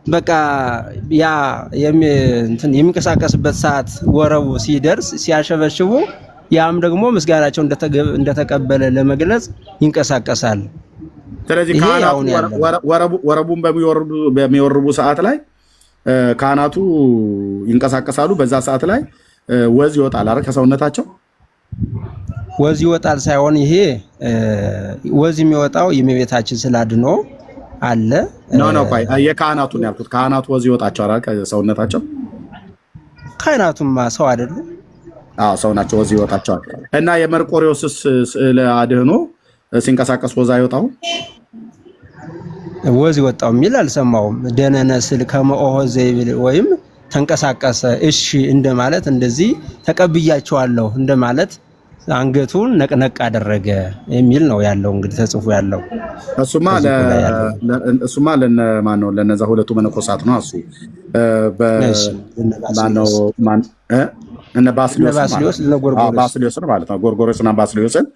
በቃ ያ የሚንቀሳቀስበት ሰዓት ወረቡ ሲደርስ ሲያሸበሽቡ ያም ደግሞ ምስጋናቸው እንደተቀበለ ለመግለጽ ይንቀሳቀሳል። ስለዚህ ካህናቱ ወረቡን በሚወርቡ ሰዓት ላይ ካህናቱ ይንቀሳቀሳሉ። በዛ ሰዓት ላይ ወዝ ይወጣል አይደል? ከሰውነታቸው ወዝ ይወጣል ሳይሆን ይሄ ወዝ የሚወጣው የእመቤታችን ስላድኖ አለ ነው ቆይ የካህናቱን ያልኩት ካህናቱ ወዝ ይወጣቸዋል አይደል ከሰውነታቸው? ካህናቱማ ሰው አይደሉ? አዎ ሰው ናቸው፣ ወዝ ይወጣቸዋል። እና የመርቆሬዎስስ ስዕለ አድኅኖ ሲንቀሳቀስ ወዝ አይወጣው? ወዝ ይወጣው የሚል አልሰማውም። ደነነ ስል ከመኦሆ ዘይብል ወይም ተንቀሳቀሰ እሺ እንደማለት እንደዚህ ተቀብያቸዋለሁ እንደማለት አንገቱን ነቅነቅ አደረገ የሚል ነው ያለው። እንግዲህ ተጽፎ ያለው እሱማ ለማን ነው? ለነዛ ሁለቱ መነኮሳት ነው። እሱ እነ ባስልዮስ ነው ማለት ነው። ጎርጎርዮስና ባስልዮስን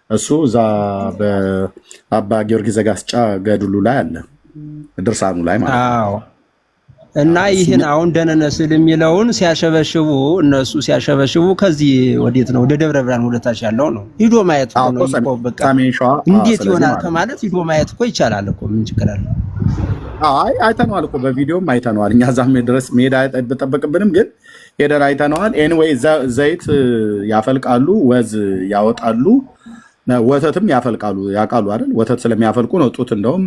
እሱ እዛ በአባ ጊዮርጊስ ዘጋስጫ ገድሉ ላይ አለ፣ ድርሳኑ ላይ ማለት ነው። እና ይህን አሁን ደነነ ስዕል የሚለውን ሲያሸበሽቡ እነሱ ሲያሸበሽቡ ከዚህ ወዴት ነው? ወደ ደብረ ብርሃን ወደታች ያለው ነው። ሂዶ ማየት ነው። በቃ እንዴት ይሆናል ከማለት ሂዶ ማየት እኮ ይቻላል እኮ። ምን ችግር አለ? አይ አይተነዋል እኮ በቪዲዮም አይተነዋል። እኛ እዛም ድረስ መሄድ አይጠበቅብንም፣ ግን ሄደን አይተነዋል። ኤኒዌይ ዘይት ያፈልቃሉ፣ ወዝ ያወጣሉ፣ ወተትም ያፈልቃሉ። ያውቃሉ አይደል? ወተት ስለሚያፈልቁ ነው ጡት እንደውም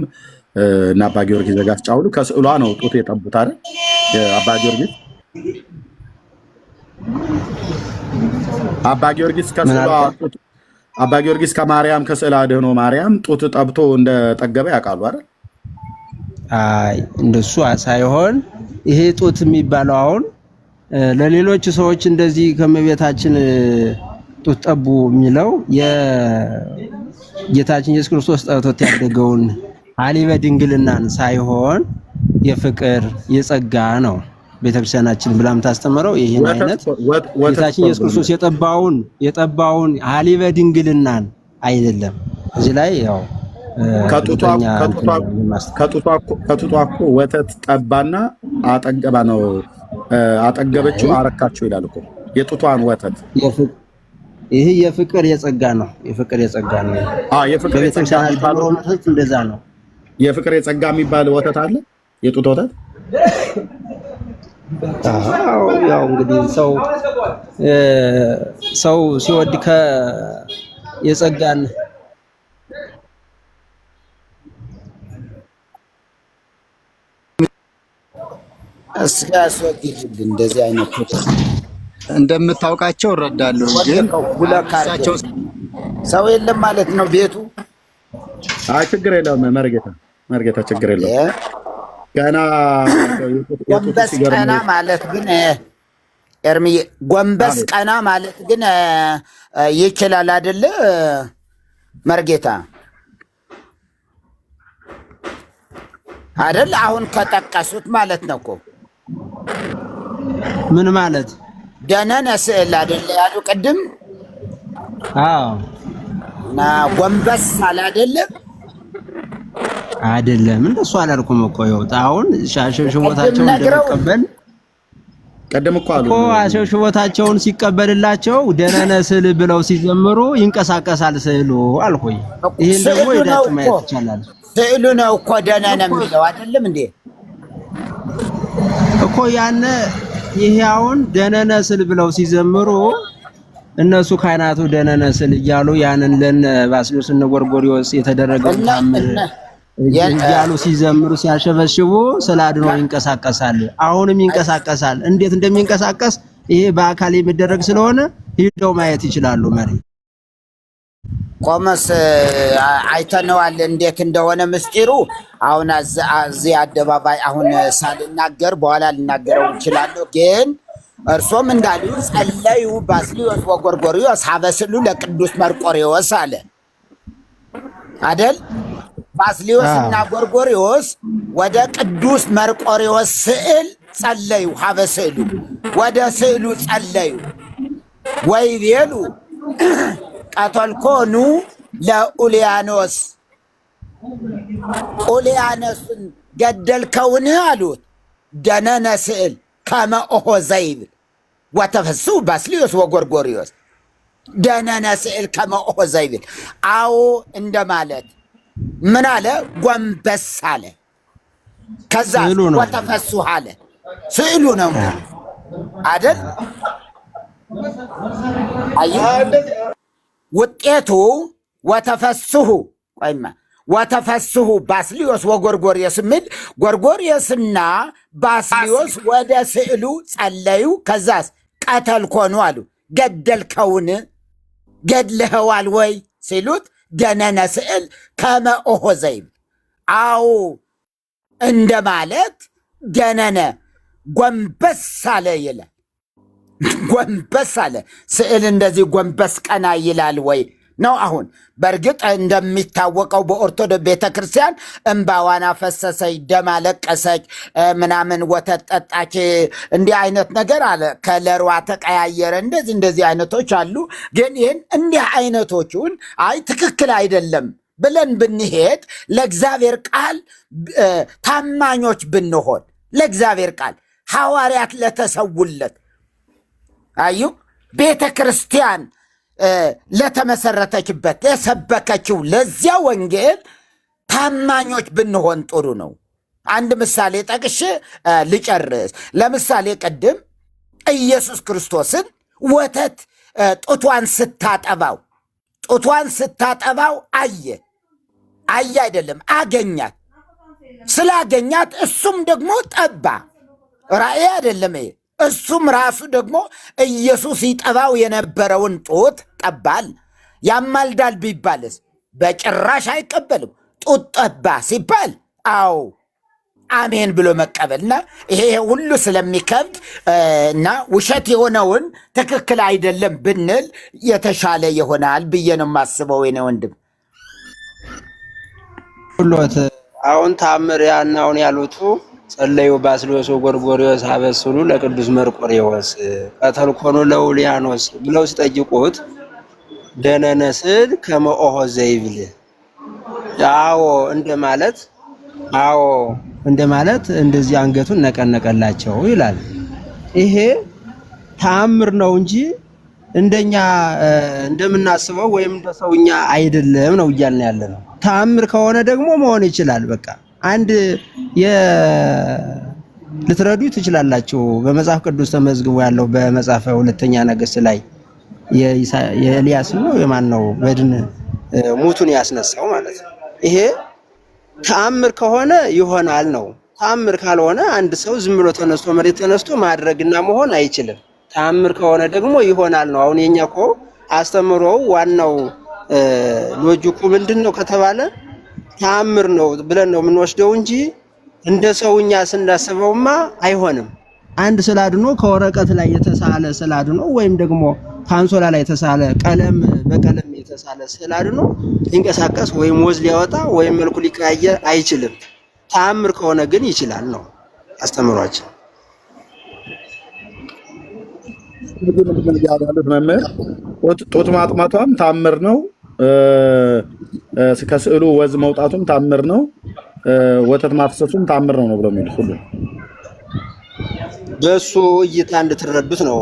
እና አባ ጊዮርጊስ ዘጋስጫ ሁሉ ከስዕሏ ነው ጡት የጠቡት አይደል? አባ ጊዮርጊስ ከስዕሏ አባ ጊዮርጊስ ከማርያም ከስዕለ አድኅኖ ማርያም ጡት ጠብቶ እንደጠገበ ያውቃሉ አይደል? አይ እንደሱ ሳይሆን ይሄ ጡት የሚባለው አሁን ለሌሎች ሰዎች እንደዚህ ከመቤታችን ጡት ጠቡ የሚለው የጌታችን ኢየሱስ ክርስቶስ ጠብቶት ያደገውን አሊበ ድንግልናን ሳይሆን የፍቅር የጸጋ ነው ቤተክርስቲያናችን ብላም ታስተምረው። ይሄን አይነት ጌታችን ኢየሱስ ክርስቶስ የጠባውን አሊበ ድንግልናን አይደለም። እዚህ ላይ ያው ከጡቷ እኮ ወተት ጠባና አጠገባ ነው አጠገበችው አረካቸው ይላል እኮ የጡቷን ወተት። ይሄ የፍቅር የጸጋ ነው። የፍቅር የጸጋ ነው። የፍቅር የጸጋ የሚባለው እንደዛ ነው። የፍቅር የጸጋ የሚባል ወተት አለ፣ የጡት ወተት። ያው እንግዲህ ሰው ሲወድ የጸጋን እንደዚህ አይነት እንደምታውቃቸው እረዳለሁ፣ ግን ሰው የለም ማለት ነው ቤቱ። አይ ችግር የለውም መርጌታ ችግር የለውም። ገና ጎንበስ ቀና ማለት ግን ኤርሚዬ፣ ጎንበስ ቀና ማለት ግን ይችላል አይደለ መርጌታ? አይደል? አሁን ከጠቀሱት ማለት ነው እኮ። ምን ማለት ደነነ ስዕል አይደለ ያሉ ቅድም? አዎ። እና ጎንበስ አለ አይደለም? አይደለም እንደሱ አላልኩም እኮ። አሁን ሽቦታቸውን እንደተቀበል ቀደም እኮ አሉ እኮ ሽቦታቸውን ሲቀበልላቸው ደነነ ስዕል ብለው ሲዘምሩ ይንቀሳቀሳል ስዕሉ አልኩኝ። ይሄን ደግሞ ሄዳችሁ ማየት ይቻላል። ስዕሉ ነው እኮ ደነነ የሚለው አይደለም እንዴ? እኮ ያነ ይሄ አሁን ደነነ ስዕል ብለው ሲዘምሩ እነሱ ካህናቱ ደነነ ስዕል እያሉ ያንን ለነ ባስልዮስ እነ ጎርጎርዮስ የተደረገው ታምር እያሉ ሲዘምሩ ሲያሸበሽቡ ስለ አድኅኖ ይንቀሳቀሳል። አሁንም ይንቀሳቀሳል። እንዴት እንደሚንቀሳቀስ ይሄ በአካል የሚደረግ ስለሆነ ሄደው ማየት ይችላሉ። መሪ ቆመስ አይተነዋል እንዴት እንደሆነ ምስጢሩ። አሁን እዚህ አደባባይ አሁን ሳልናገር በኋላ ልናገረው እችላለሁ። ግን እርሶም እንዳሉ ጸለዩ ባስልዮስ ወጎርጎርዮስ ሀበስሉ ለቅዱስ መርቆሬዎስ አለ አይደል? ባስልዮስ እና ጎርጎርዮስ ወደ ቅዱስ መርቆሬዎስ ስዕል ጸለዩ። ሀበስሉ ወደ ስዕሉ ጸለዩ። ወይቤሉ ቀተልኮኑ ለኡልያኖስ ኡልያኖስን ገደልከውን አሉት። ደነነ ስዕል ከመ ኦሖ ዘይብል ወተፈስሑ ባስልዮስ ወጎርጎርዮስ ደነነ ስዕል ከመ ኦሖ ዘይብል አዎ እንደማለት ምን አለ ጎንበስ አለ ከዛ ወተፈስሑ አለ ስዕሉ ነው አይደል ውጤቱ ወተፈስሑ ቆይማ ወተፈስሑ ባስልዮስ ወጎርጎርዮስ የሚል ጎርጎርዮስና ባስልዮስ ወደ ስዕሉ ጸለዩ ከዛስ ቀተል ኮኑ አሉ ገደልከውን ገድለኸዋል ወይ ሲሉት ደነነ ስዕል ከመ ኦሖ ዘይብል አዎ እንደማለት ደነነ ጎንበስ አለ ይላል ጎንበስ አለ ስዕል እንደዚህ ጎንበስ ቀና ይላል ወይ ነው አሁን በእርግጥ እንደሚታወቀው በኦርቶዶክስ ቤተክርስቲያን እንባዋን አፈሰሰች ደም አለቀሰች ምናምን ወተት ጠጣች እንዲህ አይነት ነገር አለ ከለሯ ተቀያየረ እንደዚህ አይነቶች አሉ ግን ይህን እንዲህ አይነቶቹን አይ ትክክል አይደለም ብለን ብንሄድ ለእግዚአብሔር ቃል ታማኞች ብንሆን ለእግዚአብሔር ቃል ሐዋርያት ለተሰውለት አዩ ቤተ ክርስቲያን ለተመሰረተችበት ለሰበከችው ለዚያ ወንጌል ታማኞች ብንሆን ጥሩ ነው። አንድ ምሳሌ ጠቅሼ ልጨርስ። ለምሳሌ ቅድም ኢየሱስ ክርስቶስን ወተት ጡቷን ስታጠባው አየ አይደለም አገኛት። ስላገኛት እሱም ደግሞ ጠባ። ራእይ አይደለም ይሄ። እሱም ራሱ ደግሞ ኢየሱስ ይጠባው የነበረውን ጡት ቀባል። ያማልዳል ቢባልስ በጭራሽ አይቀበልም። ጡት ጠባ ሲባል አዎ አሜን ብሎ መቀበልና ይሄ ሁሉ ስለሚከብድ እና ውሸት የሆነውን ትክክል አይደለም ብንል የተሻለ ይሆናል ብዬ ነው የማስበው። የኔ ወንድም ሁሉት አሁን ታምር ያናውን ያሉቱ ጸለዩ ባስልዮስ ወጎርጎርዮስ አበስሉ ለቅዱስ መርቆሬዎስ ቀተልኮኑ ለውሊያኖስ ብለው ሲጠይቁት ደነነ ስዕል ከመ ኦሖ ዘይብል አዎ እንደማለት እንደዚህ አንገቱን ነቀነቀላቸው ይላል። ይሄ ተአምር ነው እንጂ እንደኛ እንደምናስበው ወይም እንደሰውኛ አይደለም ነው እያልን ያለነው። ተአምር ከሆነ ደግሞ መሆን ይችላል። በቃ አንድ ልትረዱ ትችላላችሁ። በመጽሐፍ ቅዱስ ተመዝግቦ ያለው በመጽሐፈ ሁለተኛ ነገሥት ላይ የኤልያስ ነው የማን ነው በድን ሙቱን ያስነሳው ማለት ነው። ይሄ ተአምር ከሆነ ይሆናል ነው። ተአምር ካልሆነ አንድ ሰው ዝም ብሎ ተነስቶ መሬት ተነስቶ ማድረግና መሆን አይችልም። ተአምር ከሆነ ደግሞ ይሆናል ነው። አሁን የኛ እኮ አስተምሮው ዋናው ሎጂኩ ምንድነው ከተባለ ተአምር ነው ብለን ነው የምንወስደው እንጂ እንደ ሰውኛ ስናስበውማ አይሆንም። አንድ ስላድኖ ከወረቀት ላይ የተሳለ ስላድኖ ወይም ደግሞ ካንሶላ ላይ የተሳለ በቀለም የተሳለ ስላድኖ ሊንቀሳቀስ ወይም ወዝ ሊያወጣ ወይም መልኩ ሊቀያየር አይችልም። ተአምር ከሆነ ግን ይችላል ነው አስተምሯችን። ጡት ማጥማቷም ተአምር ነው። ከስዕሉ ወዝ መውጣቱም ተአምር ነው። ወተት ማፍሰሱም ተአምር ነው ብለው የሚሉት ሁሉ በሱ እይታ እንድትረዱት ነው።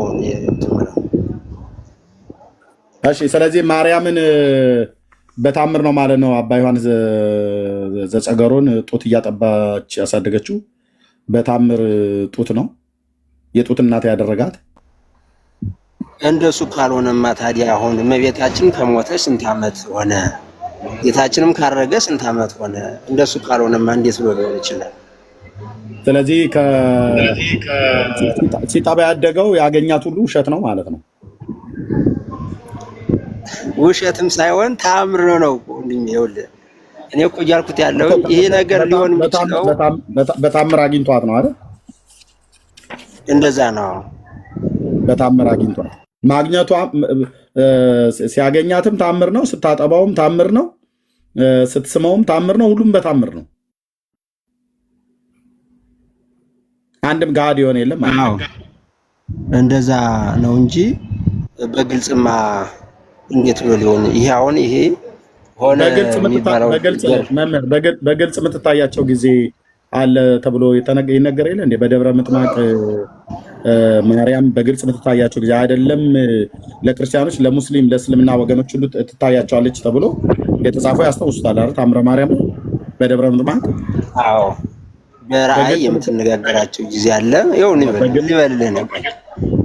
እሺ፣ ስለዚህ ማርያምን በተአምር ነው ማለት ነው። አባ ዮሐንስ ዘጸገሮን ጡት እያጠባች ያሳደገችው በተአምር ጡት ነው። የጡት እናት ያደረጋት እንደሱ ካልሆነማ ታዲያ አሁን እመቤታችን ከሞተች ስንት ዓመት ሆነ? ጌታችንም ካረገ ስንት ዓመት ሆነ? እንደሱ ካልሆነማ እንዴት ብሎ ሊሆን ይችላል? ስለዚህ ሲጠባ ያደገው ያገኛት ሁሉ ውሸት ነው ማለት ነው። ውሸትም ሳይሆን ተአምር ነው ወንድሜ። ይኸውልህ እኔ እኮ እያልኩት ያለው ይሄ ነገር ሊሆን የሚችለው በተአምር አግኝቷት ነው አይደል? እንደዛ ነው። በተአምር አግኝቷት ማግኘቷ ሲያገኛትም ተአምር ነው። ስታጠባውም ተአምር ነው። ስትስመውም ተአምር ነው። ሁሉም በተአምር ነው። አንድም ጋድ የሆነ የለም። አዎ እንደዛ ነው እንጂ በግልጽማ እንዴት ብሎ ሊሆን ይሄ አሁን ይሄ ሆነ የሚባለው በግልጽ የምትታያቸው ጊዜ አለ ተብሎ ይነገር የለ እንዴ? በደብረ ምጥማቅ ማርያም በግልጽ በትታያቸው ጊዜ አይደለም ለክርስቲያኖች፣ ለሙስሊም፣ ለእስልምና ወገኖች ሁሉ ትታያቸዋለች ተብሎ የተጻፈው ያስታውሱታል አይደል? ታምረ ማርያም በደብረ ምጥማቅ። አዎ በራእይ የምትነጋገራቸው ጊዜ አለ። ይኸው ይበልልህ ነበር።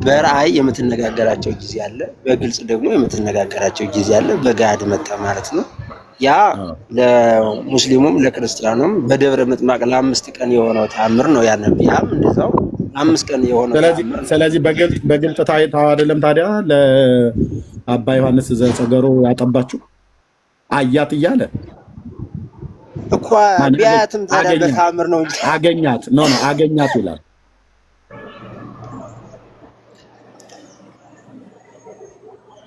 በራእይ የምትነጋገራቸው ጊዜ አለ፣ በግልጽ ደግሞ የምትነጋገራቸው ጊዜ አለ። በጋድ መጣ ማለት ነው። ያ ለሙስሊሙም ለክርስቲያኑም በደብረ ምጥማቅ ለ5 ቀን የሆነው ተአምር ነው። ያንም ያም እንደዛው 5 ቀን የሆነው ተአምር። ስለዚህ በግልጽ ታይታው አይደለም ታዲያ ለአባ ዮሐንስ ዘጸገሮ ያጠባችሁ አያት እያለ እኮ ቢያትም ታዲያ በተአምር ነው እንጂ አገኛት አገኛት ይላል።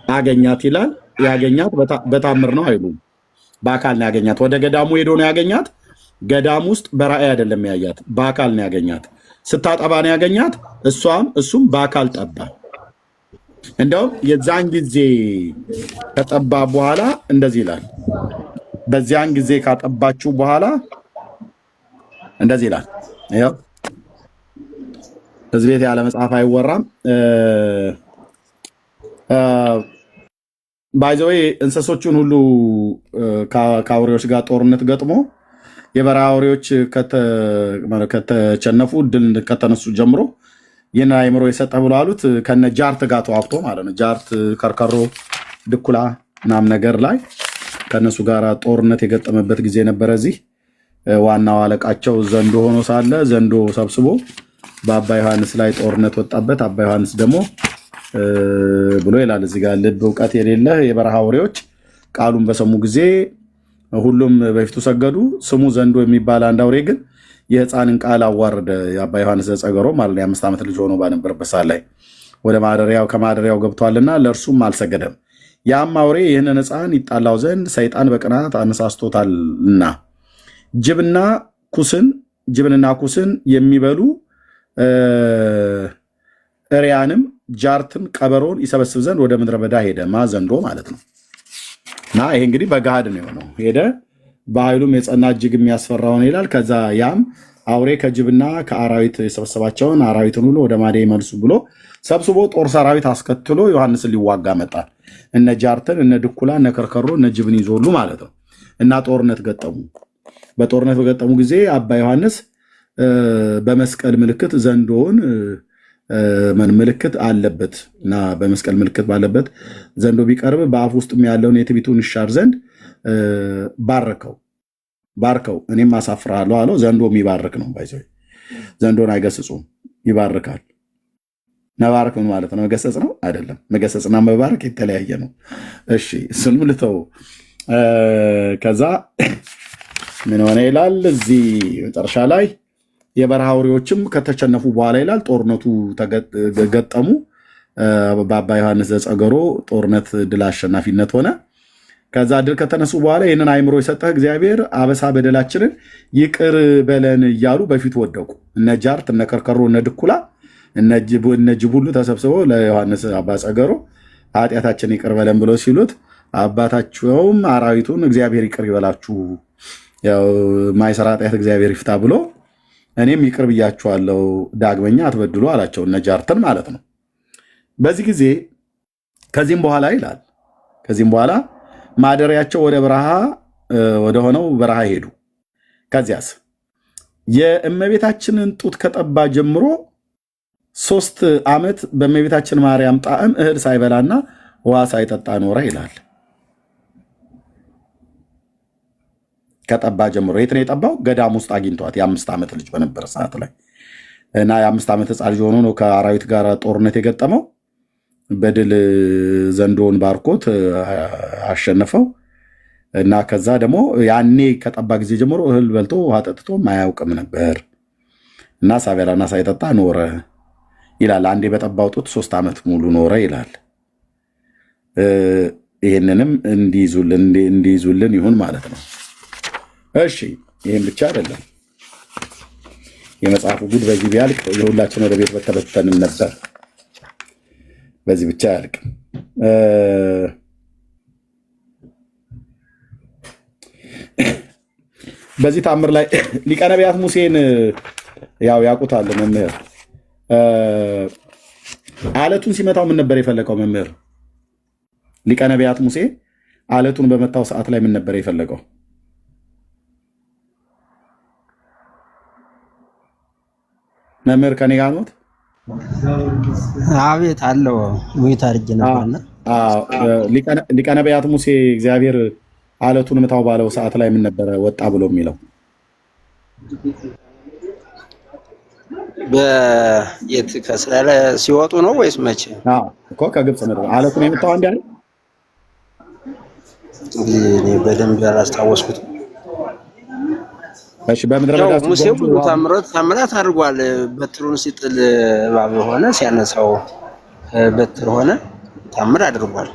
አገኛት ይላል። ያገኛት በታምር ነው አይሉም። በአካል ነው ያገኛት። ወደ ገዳሙ ሄዶ ነው ያገኛት። ገዳም ውስጥ በራእይ አይደለም ያያት፣ በአካል ነው ያገኛት። ስታጠባ ነው ያገኛት። እሱም በአካል ጠባ። እንደውም የዛን ጊዜ ከጠባ በኋላ እንደዚህ ይላል። በዚያን ጊዜ ካጠባችሁ በኋላ እንደዚህ ይላል። ይኸው ህዝብ ቤት ያለ መጽሐፍ አይወራም። ባይዘዌ እንስሶቹን ሁሉ ከአውሬዎች ጋር ጦርነት ገጥሞ የበረሃ አውሬዎች ከተቸነፉ ድል ከተነሱ ጀምሮ ይህን አእምሮ የሰጠ ብሎ አሉት። ከነ ጃርት ጋር ተዋግቶ ማለት ነው። ጃርት፣ ከርከሮ፣ ድኩላ ምናምን ነገር ላይ ከነሱ ጋር ጦርነት የገጠመበት ጊዜ ነበረ። እዚህ ዋናው አለቃቸው ዘንዶ ሆኖ ሳለ ዘንዶ ሰብስቦ በአባ ዮሐንስ ላይ ጦርነት ወጣበት። አባ ዮሐንስ ደግሞ ብሎ ይላል እዚህ ጋር ልብ እውቀት የሌለ የበረሃ አውሬዎች ቃሉን በሰሙ ጊዜ ሁሉም በፊቱ ሰገዱ። ስሙ ዘንዶ የሚባል አንድ አውሬ ግን የሕፃንን ቃል አዋረደ። የአባ ዮሐንስ ዘጸገሮ ማለት የ5 ዓመት ልጅ ሆኖ ባነበረበት ሰዓት ላይ ወደ ከማደሪያው ገብቷልና ለእርሱም አልሰገደም። ያም አውሬ ይህንን ሕፃን ይጣላው ዘንድ ሰይጣን በቅናት አነሳስቶታልና ጅብንና ኩስን የሚበሉ እሪያንም ጃርትን ቀበሮን ይሰበስብ ዘንድ ወደ ምድረ በዳ ሄደ። ዘንዶ ማለት ነው። እና ይሄ እንግዲህ በገሃድ ነው የሆነው። ሄደ በኃይሉም የጸና እጅግ የሚያስፈራውን ይላል። ከዛ ያም አውሬ ከጅብና ከአራዊት የሰበሰባቸውን አራዊትን ሁሉ ወደ ማዴ ይመልሱ ብሎ ሰብስቦ ጦር ሰራዊት አስከትሎ ዮሐንስን ሊዋጋ መጣ። እነ ጃርትን፣ እነ ድኩላ፣ እነ ከርከሮ፣ እነ ጅብን ይዞ ሁሉ ማለት ነው። እና ጦርነት ገጠሙ። በጦርነት በገጠሙ ጊዜ አባ ዮሐንስ በመስቀል ምልክት ዘንዶውን ምልክት አለበት እና በመስቀል ምልክት ባለበት ዘንዶ ቢቀርብ በአፍ ውስጥ ያለውን የትቢቱን ይሻር ዘንድ ባርከው እኔም አሳፍርሃለሁ አለው። ዘንዶ የሚባርክ ነው። ባይዘ ዘንዶን አይገስጹም፣ ይባርካል። መባረክ ምን ማለት ነው? መገሰጽ ነው አይደለም። መገሰጽና መባረክ የተለያየ ነው። እሺ እሱንም ልተው። ከዛ ምን ሆነ ይላል እዚህ መጨረሻ ላይ የበረሃ አውሬዎችም ከተቸነፉ በኋላ ይላል ጦርነቱ ገጠሙ። በአባ ዮሐንስ ዘጸገሮ ጦርነት ድል አሸናፊነት ሆነ። ከዛ ድል ከተነሱ በኋላ ይህንን አእምሮ የሰጠህ እግዚአብሔር አበሳ በደላችንን ይቅር በለን እያሉ በፊቱ ወደቁ። እነ ጃርት፣ እነ ከርከሮ፣ እነ ድኩላ፣ እነ ጅብ ሁሉ ተሰብስበው ለዮሐንስ አባ ጸገሮ ኃጢአታችን ይቅር በለን ብለው ሲሉት አባታቸውም አራዊቱን እግዚአብሔር ይቅር ይበላችሁ፣ ያው ማይሰራ ኃጢአት እግዚአብሔር ይፍታ ብሎ እኔም ይቅር ብያችኋለሁ ዳግመኛ አትበድሉ አላቸው። እነ ጃርትን ማለት ነው። በዚህ ጊዜ ከዚህም በኋላ ይላል ከዚህም በኋላ ማደሪያቸው ወደ በረሃ ወደ ሆነው በረሃ ሄዱ። ከዚያስ የእመቤታችንን ጡት ከጠባ ጀምሮ 3 ዓመት በእመቤታችን ማርያም ጣዕም እህል ሳይበላና ውሃ ሳይጠጣ ኖረ ይላል። ከጠባ ጀምሮ የት ነው የጠባው? ገዳም ውስጥ አግኝቷት የ5 ዓመት ልጅ በነበረ ሰዓት ላይ እና የ5 ዓመት ሕፃን ልጅ ሆኖ ነው ከአራዊት ጋር ጦርነት የገጠመው። በድል ዘንዶውን ባርኮት አሸነፈው እና ከዛ ደግሞ ያኔ ከጠባ ጊዜ ጀምሮ እህል በልቶ ውሃ ጠጥቶ አያውቅም ነበር እና ሳይበላና ሳይጠጣ ኖረ ይላል። አንዴ በጠባው ጡት 3 ዓመት ሙሉ ኖረ ይላል። ይህንንም እንዲይዙልን ይሁን ማለት ነው። እሺ ይህም ብቻ አይደለም። የመጽሐፉ ጉድ በዚህ ቢያልቅ የሁላችን ወደ ቤት በተበተንም ነበር። በዚህ ብቻ አያልቅም። በዚህ ታምር ላይ ሊቀ ነቢያት ሙሴን ያው ያውቁታል መምህር። አለቱን ሲመታው ምን ነበር የፈለገው መምህር? ሊቀ ነቢያት ሙሴ አለቱን በመታው ሰዓት ላይ ምን ነበር የፈለገው? መምህር ከኔ ጋር ነው? አቤት አለው ወይ ታርጅ ነበርና ሊቀ ነቢያት ሙሴ እግዚአብሔር አለቱን ምታው ባለው ሰዓት ላይ ምን ነበረ ወጣ ብሎ የሚለው? በየት ከእስራኤል ሲወጡ ነው ወይስ መቼ? እኮ ከግብፅ ምድር አለቱን የምታው አንድ ያለ እኔ በደንብ ያላስታወስኩትም። እሺ በምድረ በዳ ሙሴ ብዙ ታምራት አድርጓል። በትሩን ሲጥል እባብ ሆነ፣ ሲያነሳው በትር ሆነ፣ ታምር አድርጓል።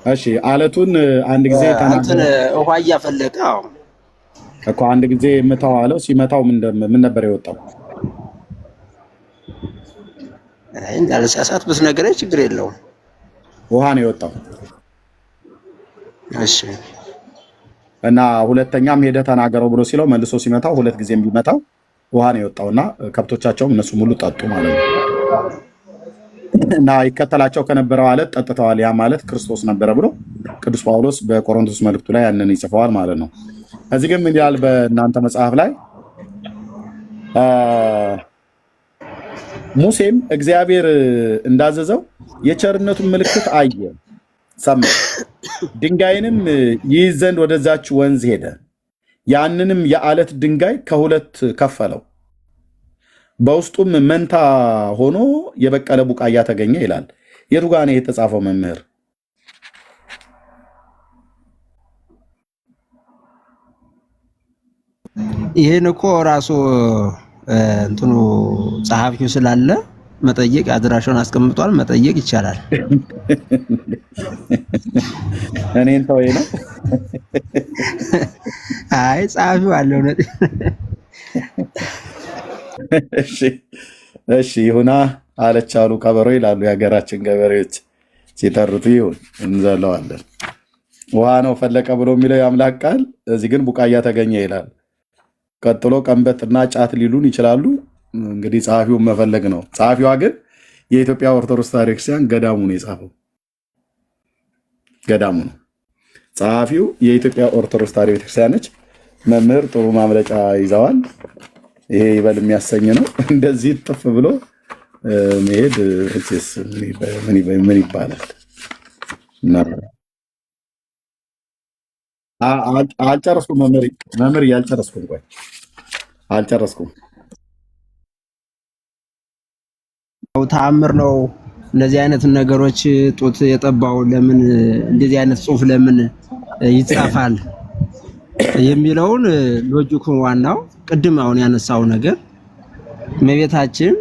እሺ አለቱን አንድ ጊዜ እንትን ውሃ እያፈለቀ እኮ አንድ ጊዜ ምታው አለው። ሲመታው ምን ነበር የወጣው? እንዳልሳሳት ብትነግረኝ ችግር የለውም። ውሃ ነው የወጣው። እሺ እና ሁለተኛም ሄደ ተናገረው ብሎ ሲለው መልሶ ሲመታው ሁለት ጊዜም ቢመታው ውሃ ነው የወጣውና ከብቶቻቸውም እነሱ ሙሉ ጠጡ ማለት ነው። እና ይከተላቸው ከነበረው አለት ጠጥተዋል። ያ ማለት ክርስቶስ ነበረ ብሎ ቅዱስ ጳውሎስ በቆሮንቶስ መልእክቱ ላይ ያንን ይጽፈዋል ማለት ነው። እዚህ ግን ምን ይላል በእናንተ መጽሐፍ ላይ? ሙሴም እግዚአብሔር እንዳዘዘው የቸርነቱን ምልክት አየ፣ ሰማ። ድንጋይንም ይይዝ ዘንድ ወደዛች ወንዝ ሄደ። ያንንም የአለት ድንጋይ ከሁለት ከፈለው፣ በውስጡም መንታ ሆኖ የበቀለ ቡቃያ ተገኘ ይላል። የቱ ጋር ነው የተጻፈው መምህር? ይሄን እኮ ራሱ እንትኑ ጸሐፊው ስላለ መጠየቅ አድራሻውን አስቀምጧል። መጠየቅ ይቻላል። እኔን ተወይ ነው። አይ ጸሐፊው አለው ነው። እሺ ይሁና አለች አሉ ከበሮ ይላሉ የሀገራችን ገበሬዎች ሲተርቱ። ይሁን እንዘለዋለን። ውሃ ነው ፈለቀ ብሎ የሚለው የአምላክ ቃል፣ እዚህ ግን ቡቃያ ተገኘ ይላል። ቀጥሎ ቀንበጥና ጫት ሊሉን ይችላሉ። እንግዲህ ጸሐፊውን መፈለግ ነው። ጸሐፊዋ ግን የኢትዮጵያ ኦርቶዶክስ ተዋሕዶ ቤተክርስቲያን ገዳሙ ነው የጻፈው። ገዳሙ ነው ጸሐፊው። የኢትዮጵያ ኦርቶዶክስ ተዋሕዶ ቤተክርስቲያን ነች። መምህር ጥሩ ማምለጫ ይዘዋል። ይሄ ይበል የሚያሰኝ ነው። እንደዚህ ጥፍ ብሎ መሄድ ምን ይባላል? አልጨረስኩም መምህር ያልጨረስኩም። ቆይ አልጨረስኩም። ተአምር ነው። እንደዚህ አይነት ነገሮች ጡት የጠባው ለምን እንደዚህ አይነት ጽሑፍ ለምን ይጻፋል የሚለውን ሎጂኩን ዋናው ቅድም አሁን ያነሳው ነገር እመቤታችን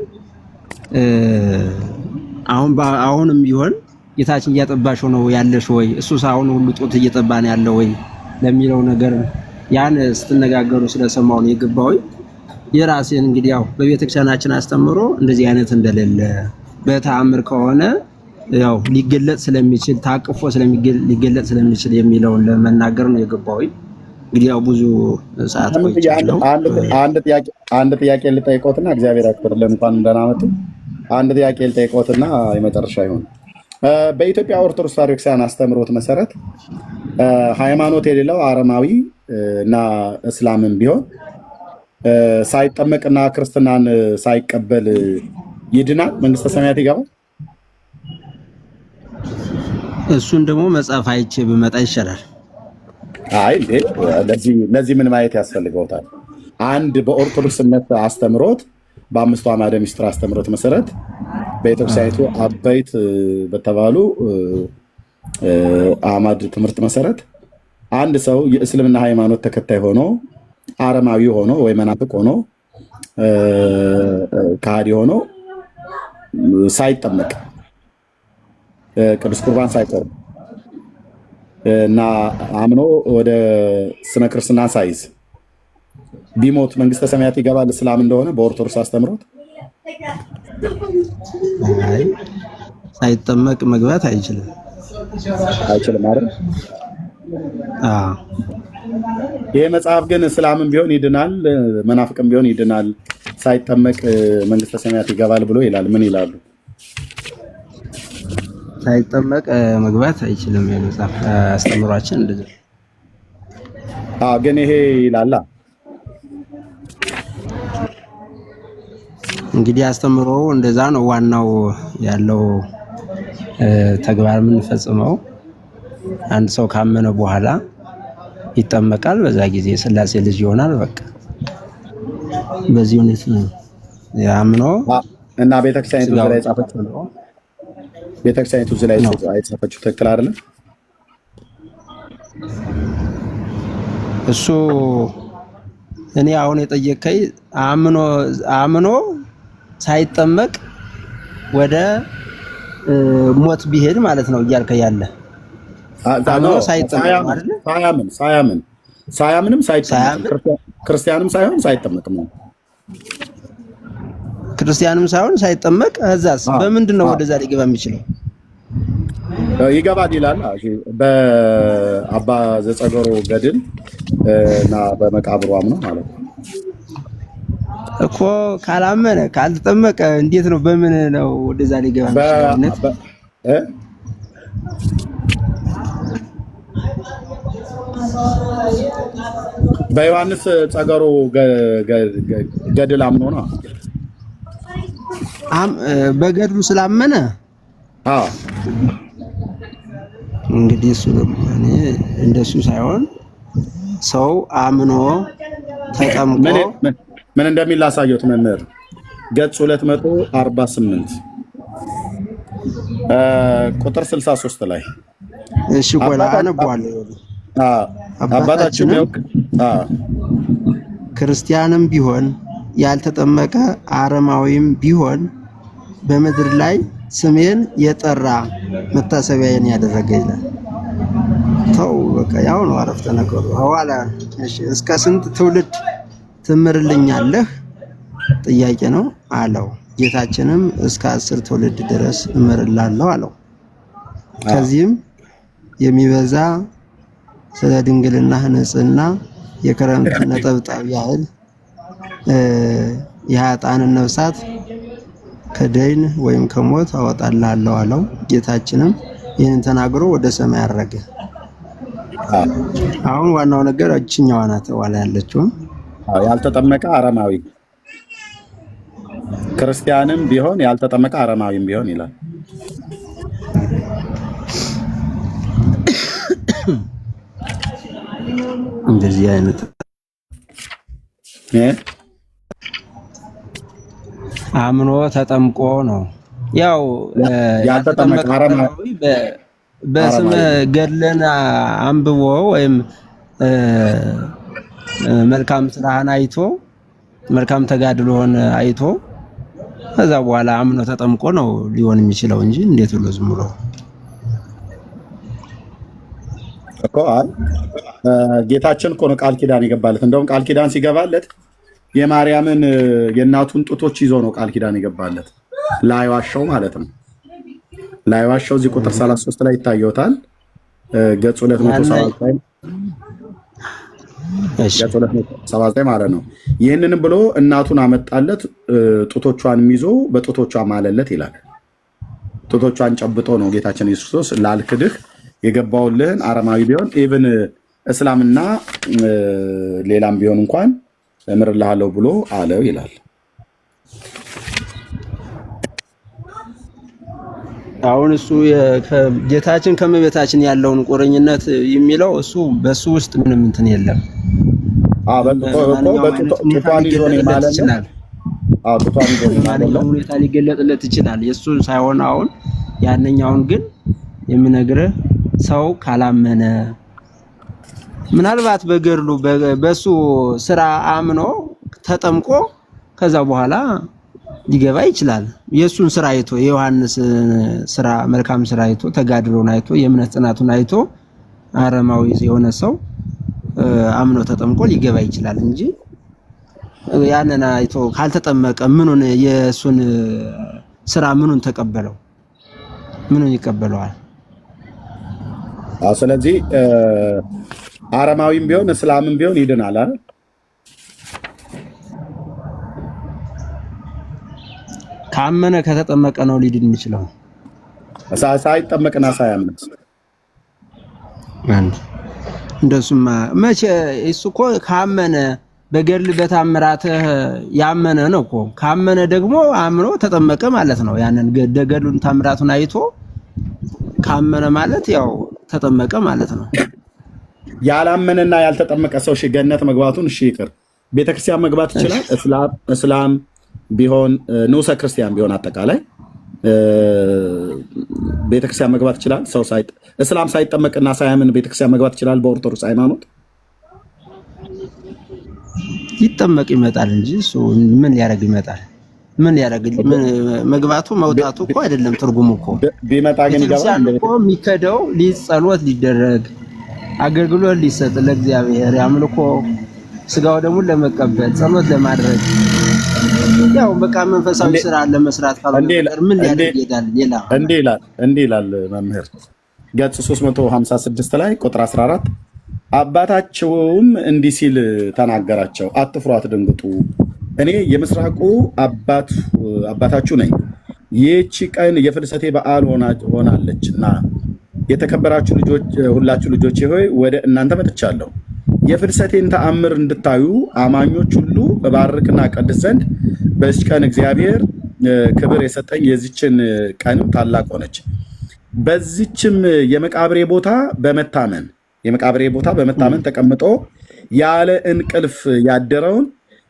አሁንም ቢሆን ጌታችን እያጠባሽ ነው ያለሽ ወይ እሱስ አሁን ሁሉ ጡት እየጠባ ነው ያለው ወይ ለሚለው ነገር ያን ስትነጋገሩ ስለሰማው ነው የገባው። የራሴን እንግዲህ ያው በቤተክርስቲያናችን አስተምሮ እንደዚህ አይነት እንደሌለ በተአምር ከሆነ ያው ሊገለጽ ስለሚችል ታቅፎ ሊገለጽ ስለሚችል የሚለውን ለመናገር ነው የገባው። እንግዲህ ያው ብዙ ሰዓት ቆይቻለሁ። አንድ ጥያቄ ልጠይቆትና እግዚአብሔር ያክብርልን እንኳን ደህና መጡ። አንድ ጥያቄ ልጠይቆትና የመጨረሻ ይሁን። በኢትዮጵያ ኦርቶዶክስ ተዋሕዶ ቤተክርስቲያን አስተምሮት መሰረት ሃይማኖት የሌለው አረማዊ እና እስላምን ቢሆን ሳይጠመቅና ክርስትናን ሳይቀበል ይድናል? መንግስተ ሰማያት ይገባል? እሱን ደግሞ መጽሐፍ አይቼ ብመጣ ይሻላል። አይ ለዚህ ምን ማየት ያስፈልገውታል? አንድ በኦርቶዶክስነት አስተምሮት በአምስቱ አዕማደ ምስጢር አስተምሮት መሰረት በቤተክርስቲያኒቱ አበይት በተባሉ አዕማድ ትምህርት መሰረት አንድ ሰው የእስልምና ሃይማኖት ተከታይ ሆኖ አረማዊ ሆኖ ወይ መናፍቅ ሆኖ ከሃዲ ሆኖ ሳይጠመቅ ቅዱስ ቁርባን ሳይቆርብ እና አምኖ ወደ ስመ ክርስትና ሳይዝ ቢሞት መንግስተ ሰማያት ይገባል? እስላም እንደሆነ በኦርቶዶክስ አስተምሮት ሳይጠመቅ መግባት አይችልም። አይችልም አይደል? ይሄ መጽሐፍ ግን እስላምን ቢሆን ይድናል፣ መናፍቅም ቢሆን ይድናል፣ ሳይጠመቅ መንግስተ ሰማያት ይገባል ብሎ ይላል። ምን ይላሉ? ሳይጠመቅ መግባት አይችልም። የመጽሐፍ አስተምሯችን እንደዚህ። ግን ይሄ ይላላ እንግዲህ አስተምሮ እንደዛ ነው። ዋናው ያለው ተግባር የምንፈጽመው አንድ ሰው ካመነ በኋላ ይጠመቃል። በዛ ጊዜ የሥላሴ ልጅ ይሆናል። በቃ በዚህ ሁኔታ ነው ያምኖ እና ቤተክርስቲያኒቱ ላይ ጻፈችው። ቤተክርስቲያኒቱ ላይ ጻፈችው ትክክል አይደለም። እሱ እኔ አሁን የጠየቀኝ አምኖ ሳይጠመቅ ወደ ሞት ቢሄድ ማለት ነው እያልከኝ ያለ አምኖ ሳይጠመቅ አይደል? ሳያምንም ክርስቲያንም ሳይሆን ሳይጠመቅ ነው። ክርስቲያንም ሳይሆን ሳይጠመቅ እዛስ በምንድን ነው ወደዛ ሊገባ የሚችለው? ይገባል ይላል በአባ ዘጸገሮ ገድል እና በመቃብሩ አምኖ ማለት ነው እኮ። ካላመነ ካልተጠመቀ እንዴት ነው በምን ነው ወደዛ ሊገባ የሚችለው? በዮሐንስ ጸገሮ ገድል አምኖ ነው። በገድሉ ስላመነ እንግዲህ እሱ እኔ እንደሱ ሳይሆን ሰው አምኖ ተጠምቆ ምን እንደሚል ላሳየው መምህር። ገጽ 248 ቁጥር 63 ላይ እሺ ቆላ አነባለሁ። አባታችን ክርስቲያንም ቢሆን ያልተጠመቀ አረማዊም ቢሆን በምድር ላይ ስሜን የጠራ መታሰቢያን ያደረገ ይላል። ተው በቃ ያው ነው አረፍተ ነገሩ። ሐዋላ እሺ እስከ ስንት ትውልድ ትምርልኛለህ ጥያቄ ነው አለው። ጌታችንም እስከ 10 ትውልድ ድረስ እምርላለሁ አለው። ከዚህም የሚበዛ ስለ ድንግልና ንጽሕና የክረምት ነጠብጣብ ያህል የኃጥአንን ነፍሳት ከደይን ወይም ከሞት አወጣልሃለሁ አለው። ጌታችንም ይህንን ተናግሮ ወደ ሰማይ አረገ። አሁን ዋናው ነገር እችኛዋ ናት ዋላ ያለችው። ያልተጠመቀ አረማዊ ክርስቲያንም ቢሆን ያልተጠመቀ አረማዊም ቢሆን ይላል። እንደዚህ አይነት አምኖ ተጠምቆ ነው። ያው ያልተጠመቀ አረማዊ በስመ ገድለን አንብቦ ወይም መልካም ስራህን አይቶ መልካም ተጋድሎን አይቶ ከዛ በኋላ አምኖ ተጠምቆ ነው ሊሆን የሚችለው እንጂ እንዴት ብሎ ዝም ብሎ እኮ ጌታችን እኮ ነው ቃል ኪዳን የገባለት። እንደውም ቃል ኪዳን ሲገባለት የማርያምን የእናቱን ጡቶች ይዞ ነው ቃል ኪዳን የገባለት። ላይዋሻው ማለት ነው። ላይዋሻው እዚህ ቁጥር 33 ላይ ይታየውታል። ገጽ 279 ማለት ነው። ይህንንም ብሎ እናቱን አመጣለት፣ ጡቶቿንም ይዞ በጡቶቿ ማለለት ይላል። ጡቶቿን ጨብጦ ነው ጌታችን ኢየሱስ ክርስቶስ ላልክድህ የገባውልህን አረማዊ ቢሆን ኢቭን እስላምና ሌላም ቢሆን እንኳን እምርልሃለሁ ብሎ አለው ይላል። አሁን እሱ ጌታችን ከመቤታችን ያለውን ቁርኝነት የሚለው እሱ በሱ ውስጥ ምንም እንትን የለም። ጡቷን ይዞ ነው ማለት ነው። ጡቷን ይዞ ነው ማለት ነው። ሁኔታ ሊገለጥለት ይችላል። የሱ ሳይሆን አሁን ያንኛውን ግን የምነግርህ ሰው ካላመነ ምናልባት በገድሉ በሱ ስራ አምኖ ተጠምቆ ከዛ በኋላ ሊገባ ይችላል። የሱን ስራ አይቶ የዮሐንስ ስራ መልካም ስራ አይቶ ተጋድሎን አይቶ የእምነት ጽናቱን አይቶ አረማዊ የሆነ ሰው አምኖ ተጠምቆ ሊገባ ይችላል እንጂ ያንን አይቶ ካልተጠመቀ ምኑን የሱን ስራ ምኑን ተቀበለው? ምኑን ይቀበለዋል? ስለዚህ አረማዊም ቢሆን እስላምም ቢሆን ይድናል አይደል? ካመነ ከተጠመቀ ነው ሊድን የሚችለው። ሳይጠመቅና ሳያምን እንደሱማ መቼ እሱ እኮ ካመነ በገድል በታምራትህ ያመነ ነው እኮ። ካመነ ደግሞ አምኖ ተጠመቀ ማለት ነው። ያንን ገድሉን ታምራቱን አይቶ ካመነ ማለት ያው ተጠመቀ ማለት ነው። ያላመነና ያልተጠመቀ ሰው እሺ ገነት መግባቱን እሺ ይቅር፣ ቤተክርስቲያን መግባት ይችላል? እስላም ቢሆን ንዑሰ ክርስቲያን ቢሆን አጠቃላይ ቤተክርስቲያን መግባት ይችላል? ሰው እስላም ሳይጠመቅና ሳያምን ቤተክርስቲያን መግባት ይችላል? በኦርቶዶክስ ሃይማኖት ይጠመቅ ይመጣል እንጂ እሱ ምን ሊያደርግ ይመጣል? ምን ያደርግ? መግባቱ መውጣቱ እኮ አይደለም ትርጉሙ እኮ። ቢመጣ ግን ይገባል እኮ የሚከደው ጸሎት ሊደረግ አገልግሎት ሊሰጥ ለእግዚአብሔር ያምልኮ ስጋው ደግሞ ለመቀበል ጸሎት ለማድረግ ያው በቃ መንፈሳዊ ስራ ለመስራት ካልሆነ ምን ሊያደርግ ይሄዳል? ሌላ እንዲህ ይላል መምህር ገጽ 356 ላይ ቁጥር 14 አባታቸውም እንዲህ ሲል ተናገራቸው፣ አትፍሩ አትደንግጡ፣ እኔ የምስራቁ አባታችሁ ነኝ። ይህች ቀን የፍልሰቴ በዓል ሆናለችና የተከበራችሁ ልጆች ሁላችሁ ልጆቼ ሆይ ወደ እናንተ መጥቻለሁ። የፍልሰቴን ተአምር እንድታዩ አማኞች ሁሉ እባርክና ቀድስ ዘንድ በዚች ቀን እግዚአብሔር ክብር የሰጠኝ የዚችን ቀንም ታላቅ ሆነች። በዚችም የመቃብሬ ቦታ በመታመን ተቀምጦ ያለ እንቅልፍ ያደረውን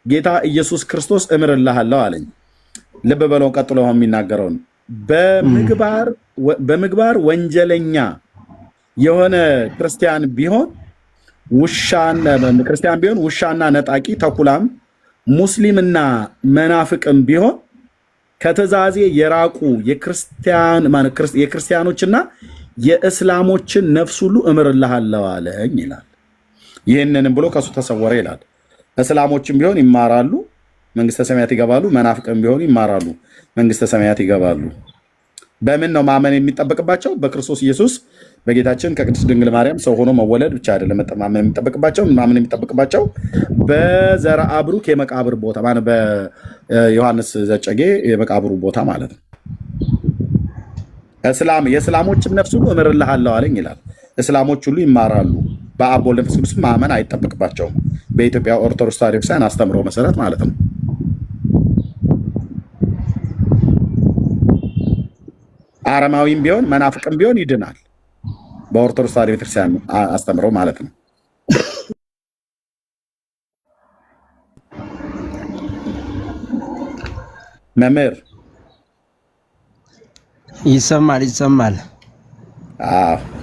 ጌታ ኢየሱስ ክርስቶስ እምርልሃለሁ አለኝ። ልብ በለው ቀጥሎ የሚናገረውን በምግባር ወንጀለኛ የሆነ ክርስቲያን ቢሆን ውሻና ነጣቂ ተኩላም ሙስሊምና መናፍቅም ቢሆን ከትእዛዜ የራቁ የክርስቲያኖችና የእስላሞችን ነፍስ ሁሉ እምርልሃለሁ አለኝ ይላል። ይህንንም ብሎ ከሱ ተሰወረ ይላል። እስላሞችም ቢሆን ይማራሉ፣ መንግስተ ሰማያት ይገባሉ። መናፍቅም ቢሆኑ ይማራሉ፣ መንግስተ ሰማያት ይገባሉ። በምን ነው ማመን የሚጠበቅባቸው? በክርስቶስ ኢየሱስ በጌታችን ከቅድስት ድንግል ማርያም ሰው ሆኖ መወለድ ብቻ አይደለም ማመን የሚጠበቅባቸው በዘርአ ብሩክ የመቃብር ቦታ ማለት በዮሐንስ ዘጨጌ የመቃብሩ ቦታ ማለት ነው። የእስላሞችም ነፍስ ሁሉ እምርልሃለሁ አለኝ ይላል። እስላሞች ሁሉ ይማራሉ። በአብ ወልድ መንፈስ ቅዱስ ማመን አይጠበቅባቸውም። በኢትዮጵያ ኦርቶዶክስ ተዋሕዶ ቤተክርስቲያን አስተምሮ መሰረት ማለት ነው። አረማዊም ቢሆን መናፍቅም ቢሆን ይድናል፣ በኦርቶዶክስ ተዋሕዶ ቤተክርስቲያን አስተምሮ ማለት ነው። መምህር ይሰማል።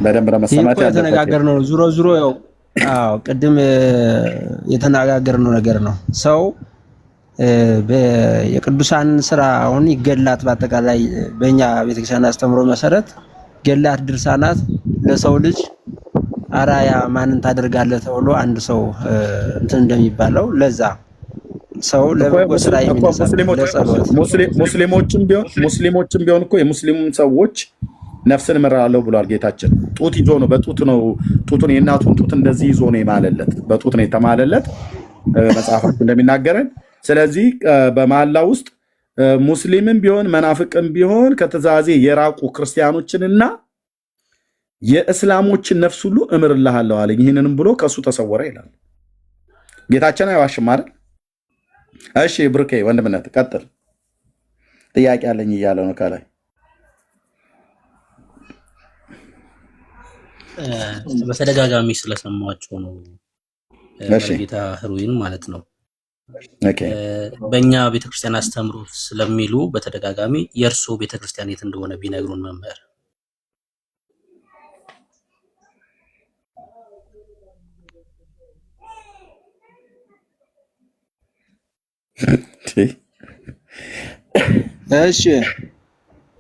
በደንብ ለመሰማት የተነጋገርነው ዙሮ ያው ቅድም የተነጋገርነው ነገር ነው። ሰው የቅዱሳን ስራ አሁን ይገላት በአጠቃላይ በእኛ ቤተክርስቲያን አስተምሮ መሰረት ገላት ድርሳናት ለሰው ልጅ አራያ ማንን ታደርጋለህ ተብሎ አንድ ሰው እንትን እንደሚባለው ለዛ ሰው ለበጎ ስራ የሚነሳ ለጸሎት ሙስሊሞችም ቢሆን እኮ የሙስሊም ሰዎች ነፍስን እምራለሁ ብሏል ጌታችን። ጡት ይዞ ነው ጡቱን የእናቱን ጡት እንደዚህ ይዞ ነው የማለለት፣ በጡት ነው የተማለለት መጽሐፋችን እንደሚናገረን። ስለዚህ በመሐላ ውስጥ ሙስሊምም ቢሆን መናፍቅም ቢሆን ከትእዛዜ የራቁ ክርስቲያኖችንና የእስላሞችን ነፍስ ሁሉ እምርልሃለሁ አለኝ። ይህንንም ብሎ ከእሱ ተሰወረ ይላል ጌታችን። አይዋሽም አይደል? እሺ ብሩኬ ወንድምነት ቀጥል። ጥያቄ አለኝ እያለ ነው ከላይ። በተደጋጋሚ ስለሰማቸው ነው ጌታ ህሩይን ማለት ነው። በእኛ ቤተክርስቲያን አስተምሮ ስለሚሉ በተደጋጋሚ የእርሶ ቤተክርስቲያን የት እንደሆነ ቢነግሩን መምህር።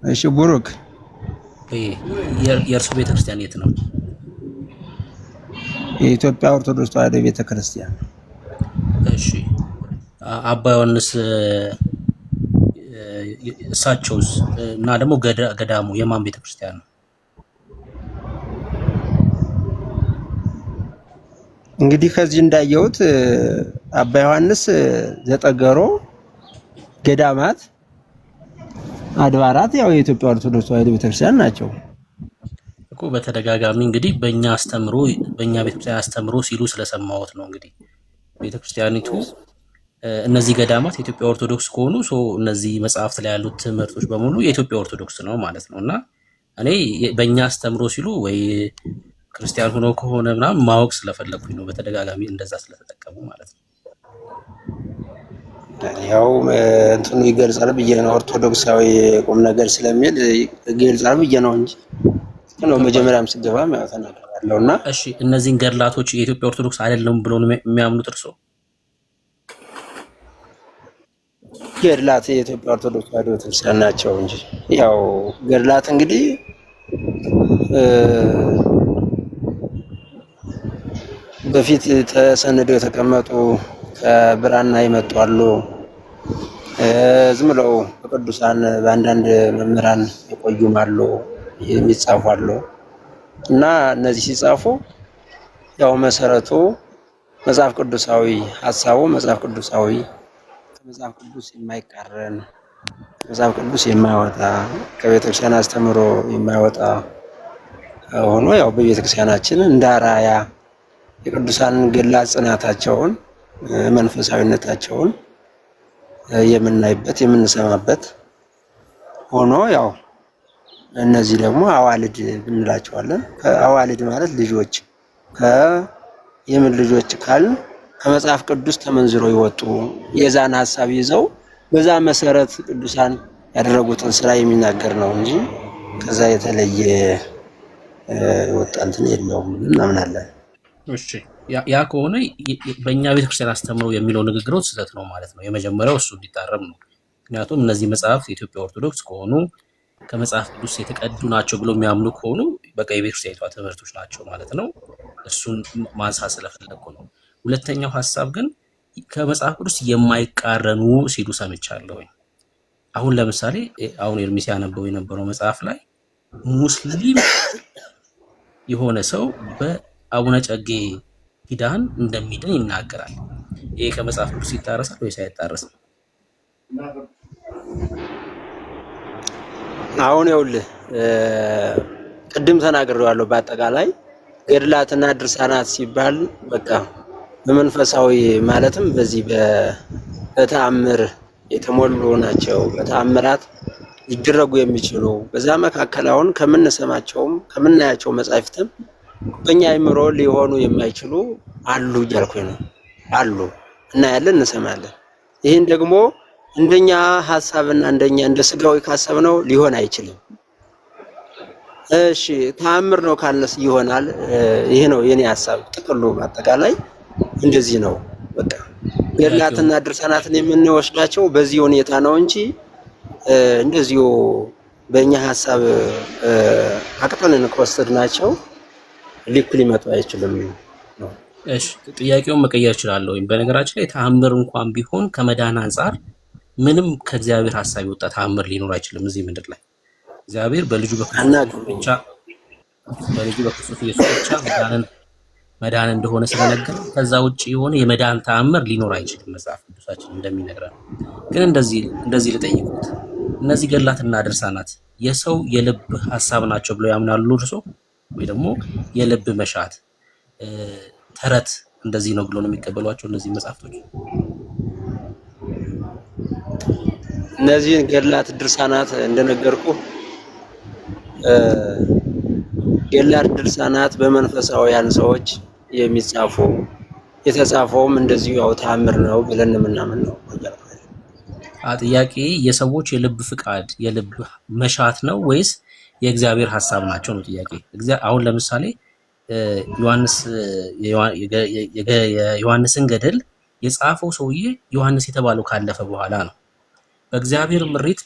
እሺ ቡሩክ የእርሶ ቤተክርስቲያን የት ነው? የኢትዮጵያ ኦርቶዶክስ ተዋሕዶ ቤተክርስቲያን። እሺ አባ ዮሐንስ እሳቸውስ እና ደግሞ ገዳሙ የማን ቤተክርስቲያን ነው? እንግዲህ ከዚህ እንዳየሁት አባ ዮሐንስ ዘጠገሮ ገዳማት አድባራት ያው የኢትዮጵያ ኦርቶዶክስ ተዋሕዶ ቤተክርስቲያን ናቸው እኮ። በተደጋጋሚ እንግዲህ በእኛ ቤተክርስቲያን አስተምሮ ሲሉ ስለሰማሁት ነው። እንግዲህ ቤተክርስቲያኒቱ እነዚህ ገዳማት የኢትዮጵያ ኦርቶዶክስ ከሆኑ እነዚህ መጽሐፍት ላይ ያሉት ትምህርቶች በሙሉ የኢትዮጵያ ኦርቶዶክስ ነው ማለት ነው። እና እኔ በእኛ አስተምሮ ሲሉ ወይ ክርስቲያን ሆኖ ከሆነ ምናምን ማወቅ ስለፈለኩኝ ነው፣ በተደጋጋሚ እንደዛ ስለተጠቀሙ ማለት ነው። ያው እንትኑ ይገልጻል ብዬ ነው፣ ኦርቶዶክሳዊ ቁም ነገር ስለሚል ይገልጻል ብዬ ነው እንጂ ነው መጀመሪያም ስገባም ያው ተናግሬያለሁና። እሺ እነዚህን ገድላቶች የኢትዮጵያ ኦርቶዶክስ አይደለም ብለው ነው የሚያምኑት እርሶ? ገድላት የኢትዮጵያ ኦርቶዶክስ ተዋሕዶ ቤተክርስቲያን ናቸው እንጂ ያው ገድላት እንግዲህ በፊት ተሰንደው የተቀመጡ ከብራና የመጡ አሉ። ዝም ብለው በቅዱሳን በአንዳንድ መምህራን የቆዩም አሉ፣ የሚጻፉ አሉ። እና እነዚህ ሲጻፉ ያው መሰረቱ መጽሐፍ ቅዱሳዊ ሐሳቡ መጽሐፍ ቅዱሳዊ ከመጽሐፍ ቅዱስ የማይቃረን ከመጽሐፍ ቅዱስ የማይወጣ ከቤተክርስቲያን አስተምሮ የማይወጣ ሆኖ ያው በቤተክርስቲያናችን እንደ አርአያ የቅዱሳንን ገድላት ጽናታቸውን መንፈሳዊነታቸውን የምናይበት የምንሰማበት ሆኖ ያው እነዚህ ደግሞ አዋልድ እንላቸዋለን። አዋልድ ማለት ልጆች የምን ልጆች ካልን ከመጽሐፍ ቅዱስ ተመንዝሮ ይወጡ የዛን ሐሳብ ይዘው በዛ መሰረት ቅዱሳን ያደረጉትን ስራ የሚናገር ነው እንጂ ከዛ የተለየ ወጣ እንትን የለውም እናምናለን። እሺ ያ ከሆነ በእኛ ቤተክርስቲያን አስተምሮ የሚለው ንግግሮች ስህተት ነው ማለት ነው። የመጀመሪያው እሱ እንዲታረም ነው። ምክንያቱም እነዚህ መጽሐፍት የኢትዮጵያ ኦርቶዶክስ ከሆኑ ከመጽሐፍ ቅዱስ የተቀዱ ናቸው ብሎ የሚያምኑ ከሆኑ በቃ የቤተክርስቲያኒቷ ትምህርቶች ናቸው ማለት ነው። እሱን ማንሳት ስለፈለኩ ነው። ሁለተኛው ሐሳብ ግን ከመጽሐፍ ቅዱስ የማይቃረኑ ሲሉ ሰምቻለሁ። አሁን ለምሳሌ አሁን ኤርሚስ ያነበው የነበረው መጽሐፍ ላይ ሙስሊም የሆነ ሰው በአቡነ ጨጌ ኪዳን እንደሚድን ይናገራል። ይሄ ከመጽሐፍ ቅዱስ ይጣረሳል ወይስ አይጣረስም? አሁን ይኸውልህ ቅድም ተናግሬዋለሁ። በአጠቃላይ ገድላትና ድርሳናት ሲባል በቃ በመንፈሳዊ ማለትም በዚህ በተአምር የተሞሉ ናቸው። በተአምራት ሊደረጉ የሚችሉ በዛ መካከል አሁን ከምንሰማቸውም ከምናያቸው መጻሕፍትም በእኛ አእምሮ ሊሆኑ የማይችሉ አሉ እያልኩኝ ነው። አሉ እናያለን፣ እንሰማለን። ይህን ደግሞ እንደኛ ሐሳብና እንደኛ እንደ ስጋዊ ካሰብነው ሊሆን አይችልም። እሺ ተአምር ነው ካልነስ ይሆናል። ይሄ ነው የኔ ሐሳብ። ጥቅሉ በአጠቃላይ እንደዚህ ነው። በቃ ገድላትና ድርሳናትን የምንወስዳቸው በዚህ ሁኔታ ነው እንጂ እንደዚሁ በእኛ ሐሳብ አቅጠንን ከወሰድናቸው ልክ ሊመጡ አይችልም ነው። እሺ ጥያቄውን መቀየር እችላለሁ። በነገራችን ላይ ተአምር እንኳን ቢሆን ከመዳን አንጻር ምንም ከእግዚአብሔር ሐሳብ የወጣ ተአምር ሊኖር አይችልም እዚህ ምድር ላይ። እግዚአብሔር በልጁ በክርስቶስ ኢየሱስ ብቻ መዳን እንደሆነ ስለነገረ ከዛ ውጪ የሆነ የመዳን ተአምር ሊኖር አይችልም መጽሐፍ ቅዱሳችን እንደሚነግረን። ግን እንደዚህ ልጠይቁት፣ እነዚህ ገድላትና ድርሳናት የሰው የልብ ሐሳብ ናቸው ብለው ያምናሉ እርሶ? ወይ ደግሞ የልብ መሻት ተረት እንደዚህ ነው ብሎ ነው የሚቀበሏቸው እነዚህ መጽሐፍቶች? እነዚህን ገድላት ድርሳናት እንደነገርኩ ገድላት ድርሳናት በመንፈሳውያን ሰዎች የሚጻፉ የተጻፈውም እንደዚሁ ያው ተአምር ነው ብለን የምናምን ነው። ጥያቄ የሰዎች የልብ ፍቃድ የልብ መሻት ነው ወይስ የእግዚአብሔር ሐሳብ ናቸው ነው ጥያቄ። አሁን ለምሳሌ የዮሐንስን ገድል የጻፈው ሰውዬ ዮሐንስ የተባለው ካለፈ በኋላ ነው። በእግዚአብሔር ምሪት